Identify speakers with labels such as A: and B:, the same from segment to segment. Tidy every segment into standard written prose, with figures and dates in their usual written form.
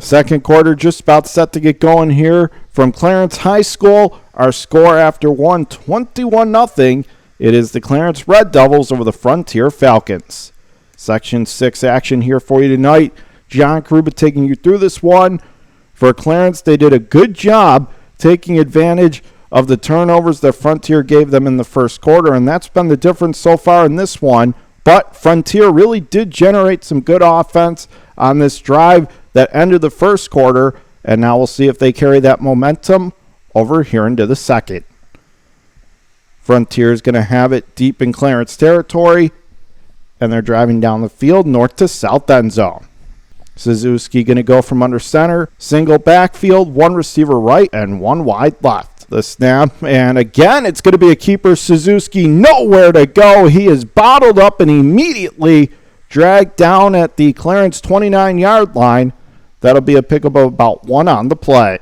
A: Second quarter just about set to get going here from Clarence High School. Our score after one, 21-0. It is the Clarence Red Devils over the Frontier Falcons. Section 6 action here for you tonight. John Kruba taking you through this one. For Clarence, they did a good job taking advantage of the turnovers that Frontier gave them in the first quarter, and that's been the difference so far in this one. But Frontier really did generate some good offense on this drive that ended the first quarter, and now we'll see if they carry that momentum over here into the second. Frontier is going to have it deep in Clarence territory, and they're driving down the field north to south end zone. Suzuki going to go from under center, single backfield, one receiver right, and one wide left. The snap, and again, it's going to be a keeper. Suzuki nowhere to go. He is bottled up and immediately dragged down at the Clarence 29-yard line. That'll be a pickup of about one on the play.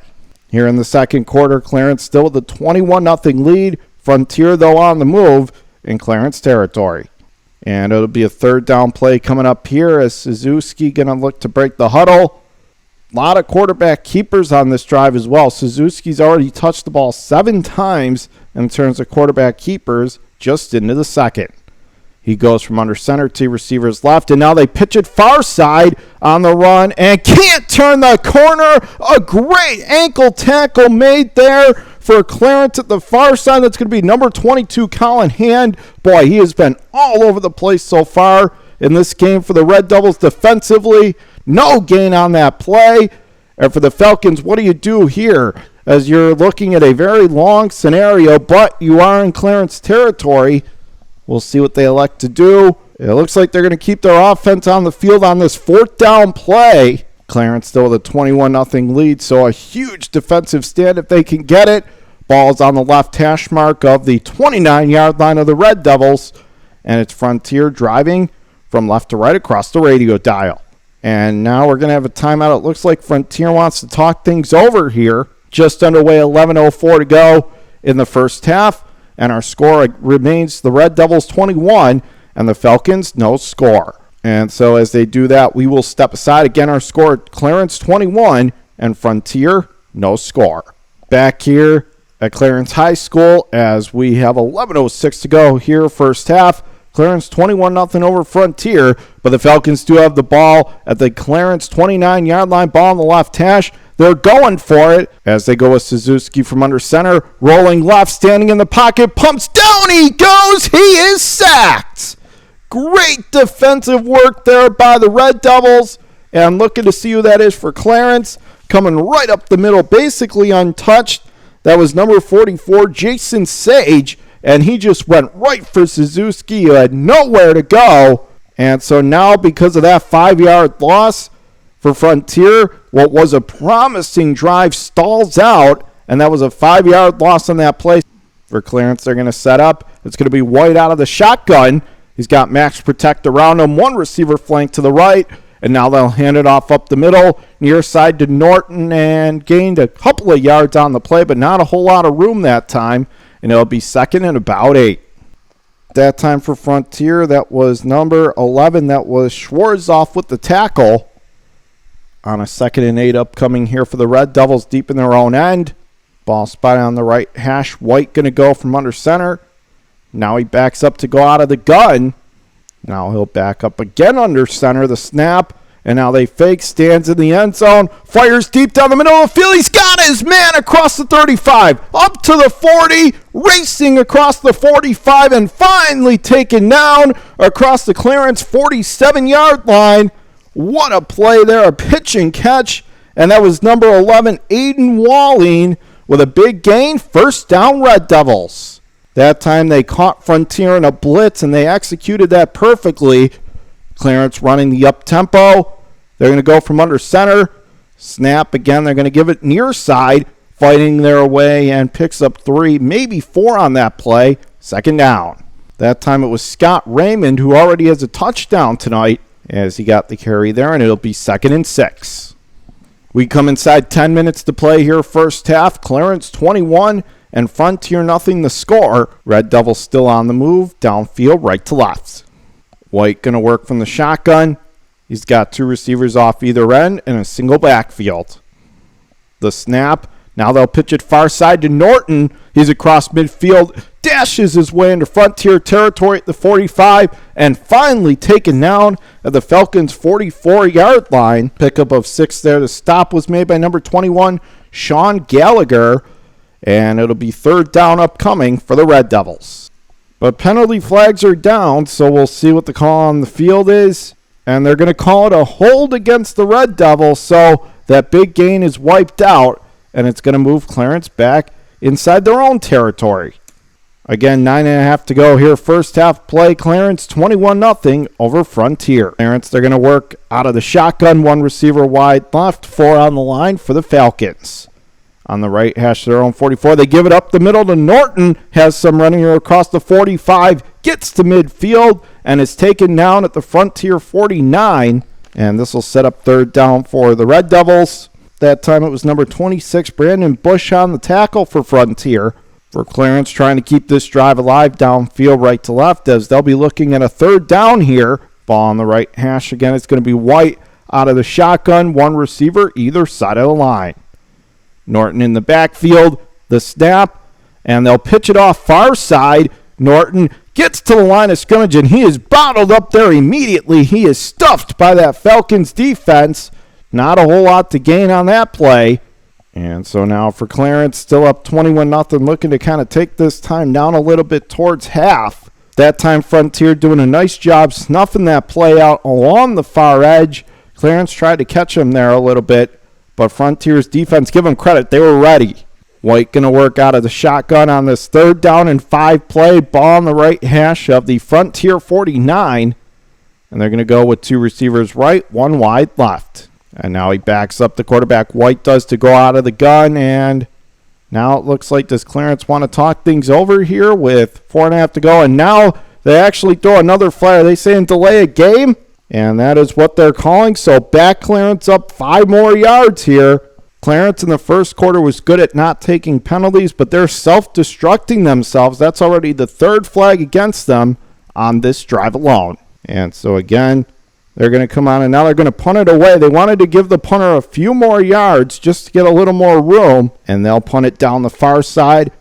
A: Here in the second quarter, Clarence still with a 21-0 lead. Frontier, though, on the move in Clarence territory. And it'll be a third down play coming up here as Suzuki going to look to break the huddle. A lot of quarterback keepers on this drive as well. Suzuki's already touched the ball 7 times in terms of quarterback keepers just into the second. He goes from under center to receivers left, and now they pitch it far side on the run and can't turn the corner. A great ankle tackle made there for Clarence at the far side. That's going to be number 22, Colin Hand. Boy, he has been all over the place so far in this game for the Red Devils defensively. No gain on that play. And for the Falcons, what do you do here as you're looking at a very long scenario, but you are in Clarence territory? We'll see what they elect to do. It looks like they're going to keep their offense on the field on this fourth down play. Clarence still with a 21-0 lead, so a huge defensive stand if they can get it. Ball's on the left hash mark of the 29-yard line of the Red Devils, and it's Frontier driving from left to right across the radio dial. And now we're going to have a timeout. It looks like Frontier wants to talk things over here. Just underway, 11:04 to go in the first half. And our score remains the Red Devils 21 and the Falcons no score. And so as they do that, we will step aside. Again, our score, Clarence 21 and Frontier no score. Back here at Clarence High School as we have 11:06 to go here first half. Clarence 21-0 over Frontier, but the Falcons do have the ball at the Clarence 29-yard line, ball on the left hash. They're going for it as they go with Suzuki from under center, rolling left, standing in the pocket, pumps down, he goes, he is sacked. Great defensive work there by the Red Devils, and looking to see who that is for Clarence, coming right up the middle, basically untouched. That was number 44, Jason Sage, and he just went right for Suzuki, who had nowhere to go. And so now, because of that 5-yard loss for Frontier, what was a promising drive stalls out, and that was a 5-yard loss on that play. For Clarence, they're going to set up. It's going to be White out of the shotgun. He's got Max Protect around him, one receiver flank to the right, and now they'll hand it off up the middle, near side to Norton, and gained a couple of yards on the play, but not a whole lot of room that time, and it'll be second and about 8. That time for Frontier, that was number 11. That was Schwarzhoff with the tackle. On a 2nd and 8 upcoming here for the Red Devils deep in their own end. Ball spotted on the right hash. White going to go from under center. Now he backs up to go out of the gun. Now he'll back up again under center. The snap. And now they fake. Stands in the end zone. Fires deep down the middle of the field. He's got his man across the 35. Up to the 40. Racing across the 45. And finally taken down across the Clarence 47-yard line. What a play there, a pitch and catch. And that was number 11, Aiden Walling, with a big gain. First down, Red Devils. That time they caught Frontier in a blitz, and they executed that perfectly. Clarence running the up-tempo. They're going to go from under center. Snap again. They're going to give it near side, fighting their way, and picks up 3, maybe 4 on that play. Second down. That time it was Scott Raymond, who already has a touchdown tonight, as he got the carry there, and it'll be 2nd and 6. We come inside 10 minutes to play here first half. Clarence 21 and Frontier nothing the score. Red Devils still on the move, downfield right to left. White going to work from the shotgun. He's got two receivers off either end and a single backfield. The snap. Now they'll pitch it far side to Norton. He's across midfield, dashes his way into Frontier territory at the 45, and finally taken down at the Falcons' 44-yard line. Pickup of 6 there. The stop was made by number 21, Sean Gallagher, and it'll be third down upcoming for the Red Devils. But penalty flags are down, so we'll see what the call on the field is, and they're going to call it a hold against the Red Devils, so that big gain is wiped out, and it's going to move Clarence back inside their own territory. Again, 9.5 to go here. First half play. Clarence 21-0 over Frontier. Clarence, they're going to work out of the shotgun. One receiver wide left. 4 on the line for the Falcons. On the right hash of their own 44. They give it up the middle to Norton. Has some running across the 45. Gets to midfield and is taken down at the Frontier 49. And this will set up third down for the Red Devils. That time it was number 26, Brandon Bush on the tackle for Frontier. For Clarence, trying to keep this drive alive downfield right to left as they'll be looking at a third down here. Ball on the right hash again. It's going to be White out of the shotgun. One receiver either side of the line. Norton in the backfield. The snap. And they'll pitch it off far side. Norton gets to the line of scrimmage and he is bottled up there immediately. He is stuffed by that Falcons defense. Not a whole lot to gain on that play. And so now for Clarence, still up 21-0, looking to kind of take this time down a little bit towards half. That time Frontier doing a nice job snuffing that play out along the far edge. Clarence tried to catch him there a little bit, but Frontier's defense, give them credit, they were ready. White going to work out of the shotgun on this third down and 5 play. Ball on the right hash of the Frontier 49. And they're going to go with 2 receivers right, 1 wide left. And now he backs up the quarterback. White does to go out of the gun. And now it looks like does Clarence want to talk things over here with 4.5 to go. And now they actually throw another flag. Are they saying delay a game? And that is what they're calling. So back Clarence up 5 more yards here. Clarence in the first quarter was good at not taking penalties, but they're self-destructing themselves. That's already the 3rd flag against them on this drive alone. And so again, they're going to come on and now they're going to punt it away. They wanted to give the punter a few more yards just to get a little more room, and they'll punt it down the far side.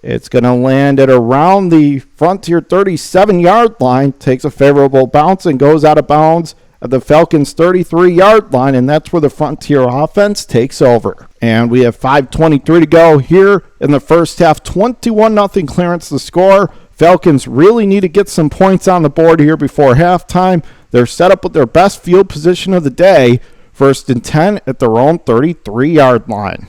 A: It's going to land at around the Frontier 37-yard line, takes a favorable bounce and goes out of bounds at the Falcons 33-yard line, and that's where the Frontier offense takes over. And we have 5:23 to go here in the first half. 21-0 Clarence the score. Falcons really need to get some points on the board here before halftime. They're set up with their best field position of the day, 1st and 10 at their own 33-yard line.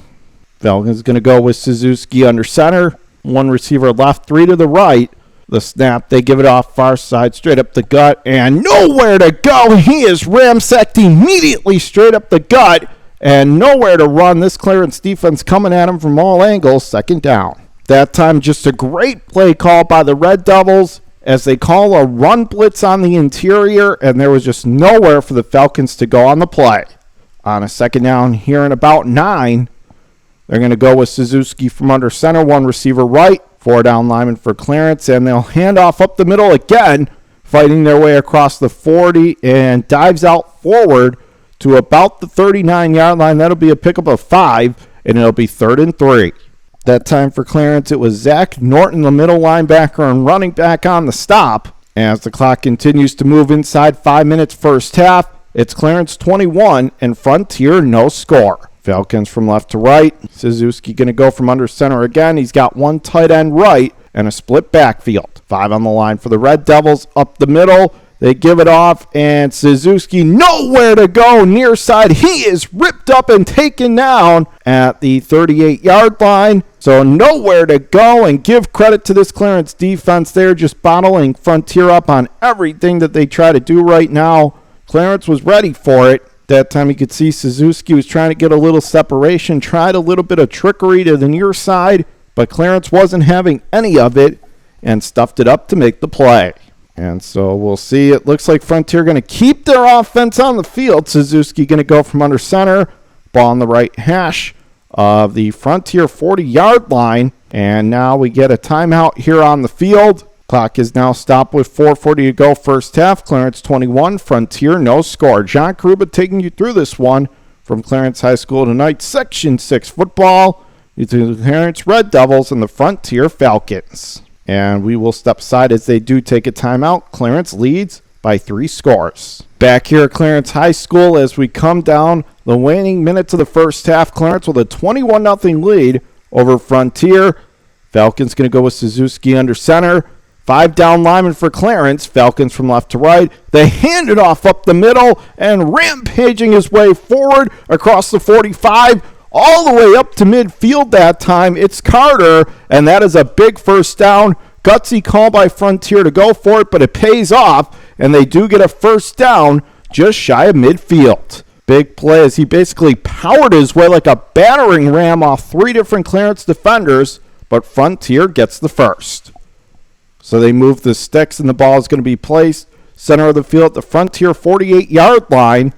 A: Falcons going to go with Suzuki under center. 1 receiver left, 3 to the right. The snap, they give it off far side, straight up the gut, and nowhere to go. He is ramsacked immediately straight up the gut, and nowhere to run. This Clarence defense coming at him from all angles, 2nd down. That time, just a great play call by the Red Devils as they call a run blitz on the interior, and there was just nowhere for the Falcons to go on the play. On a 2nd down here in about 9, they're going to go with Suzuki from under center, 1 receiver right, 4 down linemen for Clarence, and they'll hand off up the middle again, fighting their way across the 40 and dives out forward to about the 39-yard line. That'll be a pickup of 5, and it'll be 3rd and 3. That time for Clarence, it was Zach Norton, the middle linebacker and running back on the stop. As the clock continues to move inside 5 minutes first half, it's Clarence 21 and Frontier no score. Falcons from left to right. Suzuki going to go from under center again. He's got 1 tight end right and a split backfield. 5 on the line for the Red Devils up the middle. They give it off, and Suzuki nowhere to go near side. He is ripped up and taken down at the 38-yard line. So nowhere to go, and give credit to this Clarence defense. They're just bottling Frontier up on everything that they try to do right now. Clarence was ready for it. That time you could see Suzuki was trying to get a little separation, tried a little bit of trickery to the near side, but Clarence wasn't having any of it and stuffed it up to make the play. And so we'll see. It looks like Frontier going to keep their offense on the field. Suzuki going to go from under center. Ball on the right hash of the Frontier 40-yard line. And now we get a timeout here on the field. Clock is now stopped with 4:40 to go first half. Clarence 21, Frontier no score. John Karuba taking you through this one from Clarence High School tonight. Section 6 football between the Clarence Red Devils and the Frontier Falcons. And we will step aside as they do take a timeout. Clarence leads by 3 scores. Back here at Clarence High School as we come down the waning minutes of the first half. Clarence with a 21-0 lead over Frontier. Falcons going to go with Suzuki under center. 5 down linemen for Clarence. Falcons from left to right. They hand it off up the middle and rampaging his way forward across the 45 all the way up to midfield that time. It's Carter, and that is a big first down. Gutsy call by Frontier to go for it, but it pays off, and they do get a first down just shy of midfield. Big play as he basically powered his way like a battering ram off 3 different Clarence defenders, but Frontier gets the first. So they move the sticks, and the ball is going to be placed center of the field at the Frontier 48-yard line.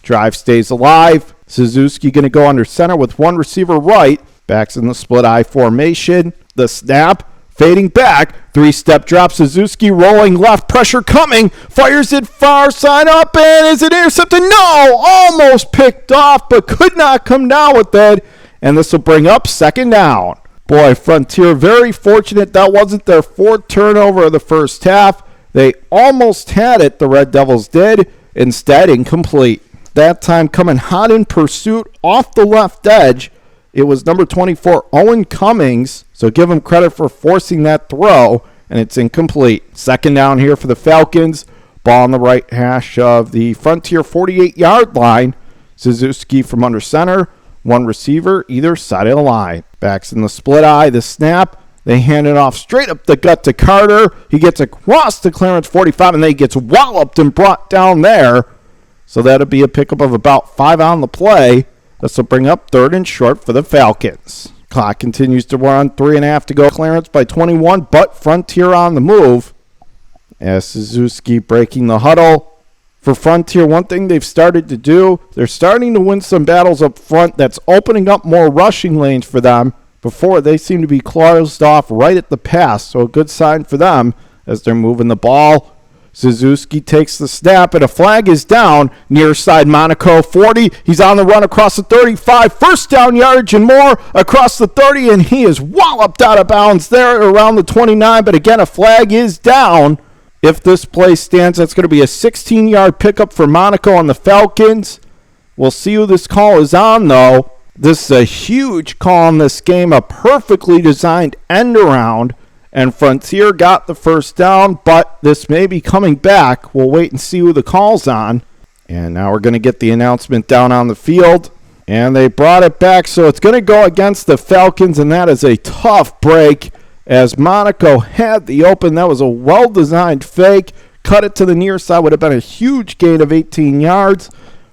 A: Drive stays alive. Suzuki going to go under center with 1 receiver right. Backs in the split I formation. The snap. Fading back. 3-step drop. Suzuki rolling left. Pressure coming. Fires it far side up. And is it intercepted? No! Almost picked off, but could not come down with it. And this will bring up second down. Boy, Frontier very fortunate that wasn't their 4th turnover of the first half. They almost had it, the Red Devils did. Instead, incomplete. That time coming hot in pursuit off the left edge. It was number 24, Owen Cummings. So give him credit for forcing that throw, and it's incomplete. Second down here for the Falcons. Ball on the right hash of the Frontier 48-yard line. Suzuki from under center. 1 receiver either side of the line. Backs in the split eye, the snap. They hand it off straight up the gut to Carter. He gets across the Clarence 45, and then he gets walloped and brought down there. So that'll be a pickup of about 5 on the play. This will bring up 3rd and short for the Falcons. Clock continues to run. 3.5 to go. Clarence by 21, but Frontier on the move. As Suzuki breaking the huddle. For Frontier, one thing they've started to do, they're starting to win some battles up front that's opening up more rushing lanes for them. Before, they seem to be closed off right at the pass, so a good sign for them as they're moving the ball. Suzuki takes the snap, and a flag is down. Near side, Monaco 40. He's on the run across the 35. First down yardage and more across the 30, and he is walloped out of bounds there around the 29. But again, a flag is down. If this play stands, that's going to be a 16-yard pickup for Monaco on the Falcons. We'll see who this call is on, though. This is a huge call in this game, a perfectly designed end around. And Frontier got the first down, but this may be coming back. We'll wait and see who the call's on. And now we're going to get the announcement down on the field. And they brought it back, so it's going to go against the Falcons, and that is a tough break. As Monaco had the open, that was a well-designed fake. Cut it to the near side, would have been a huge gain of 18 yards.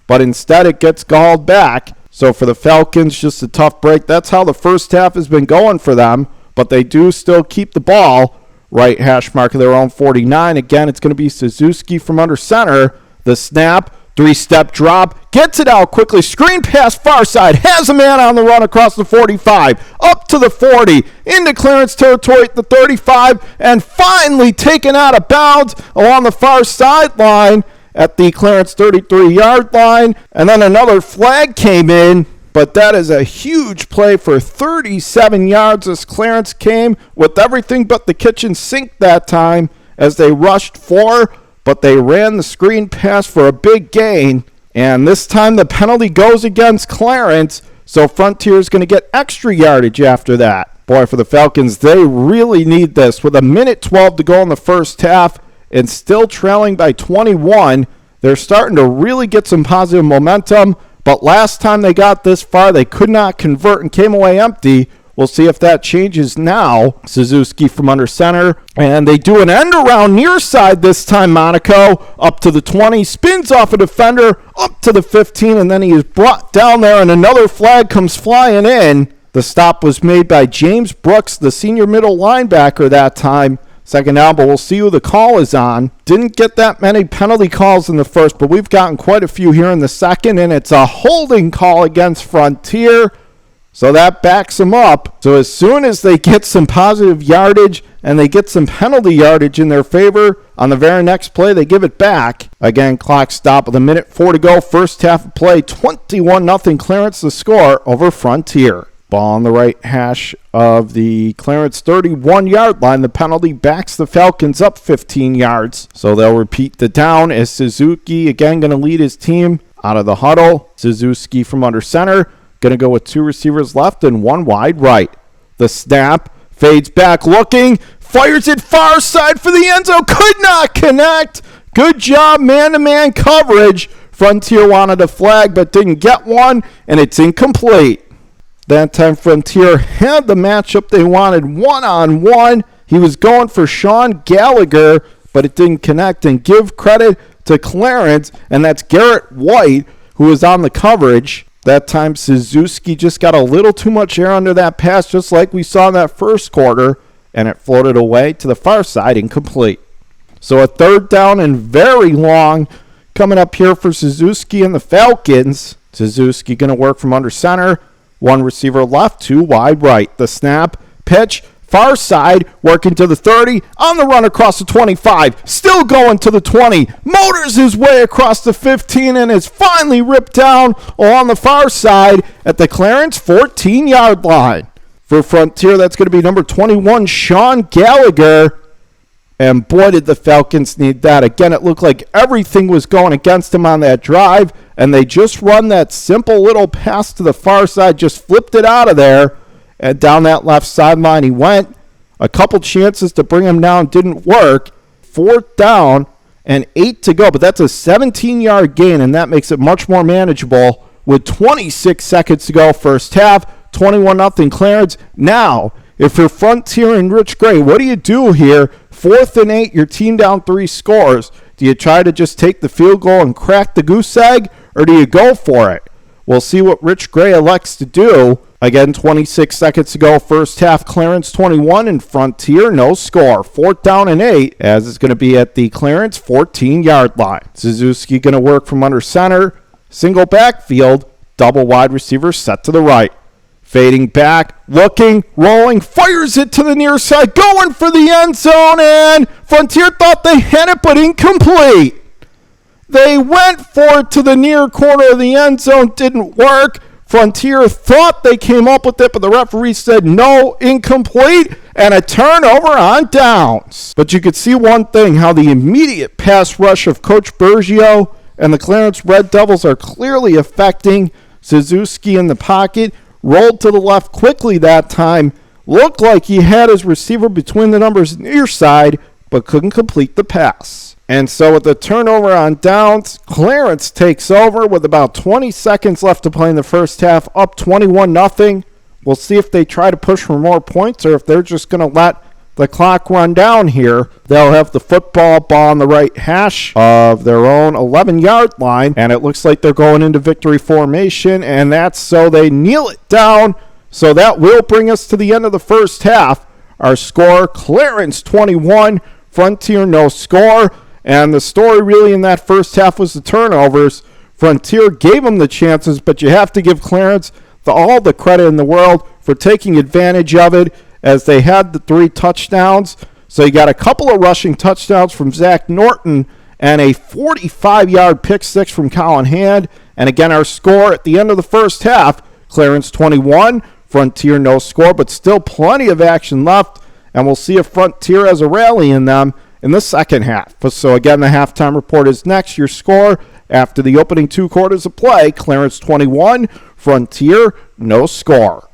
A: But instead it gets called back. So for the Falcons, just a tough break. That's how the first half has been going for them. But they do still keep the ball right hash mark of their own 49. Again, it's going to be Suzuki from under center. The snap, 3-step drop, gets it out quickly. Screen pass far side, has a man on the run across the 45, up to the 40, into Clarence territory at the 35, and finally taken out of bounds along the far sideline at the Clarence 33-yard line. And then another flag came in. But that is a huge play for 37 yards as Clarence came with everything but the kitchen sink that time as they rushed 4, but they ran the screen pass for a big gain. And this time the penalty goes against Clarence, so Frontier is going to get extra yardage after that. Boy, for the Falcons, they really need this. With 1:12 to go in the first half and still trailing by 21, they're starting to really get some positive momentum. But last time they got this far, they could not convert and came away empty. We'll see if that changes now. Suzuki from under center. And they do an end around near side this time, Monaco. Up to the 20. Spins off a defender. Up to the 15. And then he is brought down there. And another flag comes flying in. The stop was made by James Brooks, the senior middle linebacker that time. Second down, but we'll see who the call is on. Didn't get that many penalty calls in the first, but we've gotten quite a few here in the second, and it's a holding call against Frontier. So that backs them up. So as soon as they get some positive yardage and they get some penalty yardage in their favor, on the very next play, they give it back. Again, clock stop with 1:04 to go. First half of play, 21-0 Clarence the score over Frontier. Ball on the right hash of the Clarence 31-yard line. The penalty backs the Falcons up 15 yards. So they'll repeat the down as Suzuki, again, going to lead his team out of the huddle. Suzuki from under center. Going to go with 2 receivers left and 1 wide right. The snap, fades back looking, fires it far side for the end zone, could not connect. Good job, man-to-man coverage. Frontier wanted a flag but didn't get one, and it's incomplete. That time Frontier had the matchup they wanted one-on-one. He was going for Sean Gallagher, but it didn't connect. And give credit to Clarence, and that's Garrett White, who was on the coverage. That time, Suzuki just got a little too much air under that pass, just like we saw in that first quarter, and it floated away to the far side, incomplete. So a third down and very long coming up here for Suzuki and the Falcons. Suzuki going to work from under center. 1 receiver left, 2 wide right. The snap, pitch, far side, working to the 30, on the run across the 25, still going to the 20, motors his way across the 15, and is finally ripped down on the far side at the Clarence 14-yard line. For Frontier, that's going to be number 21, Sean Gallagher. And boy, did the Falcons need that. Again, it looked like everything was going against them on that drive, and they just run that simple little pass to the far side, just flipped it out of there. And down that left sideline he went. A couple chances to bring him down didn't work. 4th down and 8 to go. But that's a 17-yard gain, and that makes it much more manageable with 26 seconds to go first half. 21-0 Clarence. Now, if you're Frontier and Rich Gray, what do you do here? 4th and 8, your team down 3 scores. Do you try to just take the field goal and crack the goose egg, or do you go for it? We'll see what Rich Gray elects to do. Again, 26 seconds to go. First half, Clarence 21 and Frontier no score. 4th down and 8, as it's going to be at the Clarence 14-yard line. Suzuki going to work from under center. Single backfield. Double wide receiver set to the right. Fading back, looking, rolling, fires it to the near side, going for the end zone, and Frontier thought they had it, but incomplete. They went for it to the near corner of the end zone, didn't work. Frontier thought they came up with it, but the referee said no, incomplete, and a turnover on downs. But you could see one thing, how the immediate pass rush of Coach Bergio and the Clarence Red Devils are clearly affecting Suzuki in the pocket. Rolled to the left quickly that time. Looked like he had his receiver between the numbers near side, but couldn't complete the pass. And so with the turnover on downs, Clarence takes over with about 20 seconds left to play in the first half, up 21-0. We'll see if they try to push for more points or if they're just going to let the clock run down here. They'll have the football ball on the right hash of their own 11-yard line, and it looks like they're going into victory formation, and that's so they kneel it down. So that will bring us to the end of the first half. Our score, Clarence 21, Frontier no score. And the story really in that first half was the turnovers. Frontier gave them the chances, but you have to give Clarence all the credit in the world for taking advantage of it as they had the 3 touchdowns. So you got a couple of rushing touchdowns from Zach Norton and a 45-yard pick six from Colin Hand. And again, our score at the end of the first half, Clarence 21, Frontier no score, but still plenty of action left. And we'll see if Frontier has a rally in them in the second half. So again, the halftime report is next. Your score after the opening 2 quarters of play, Clarence 21, Frontier no score.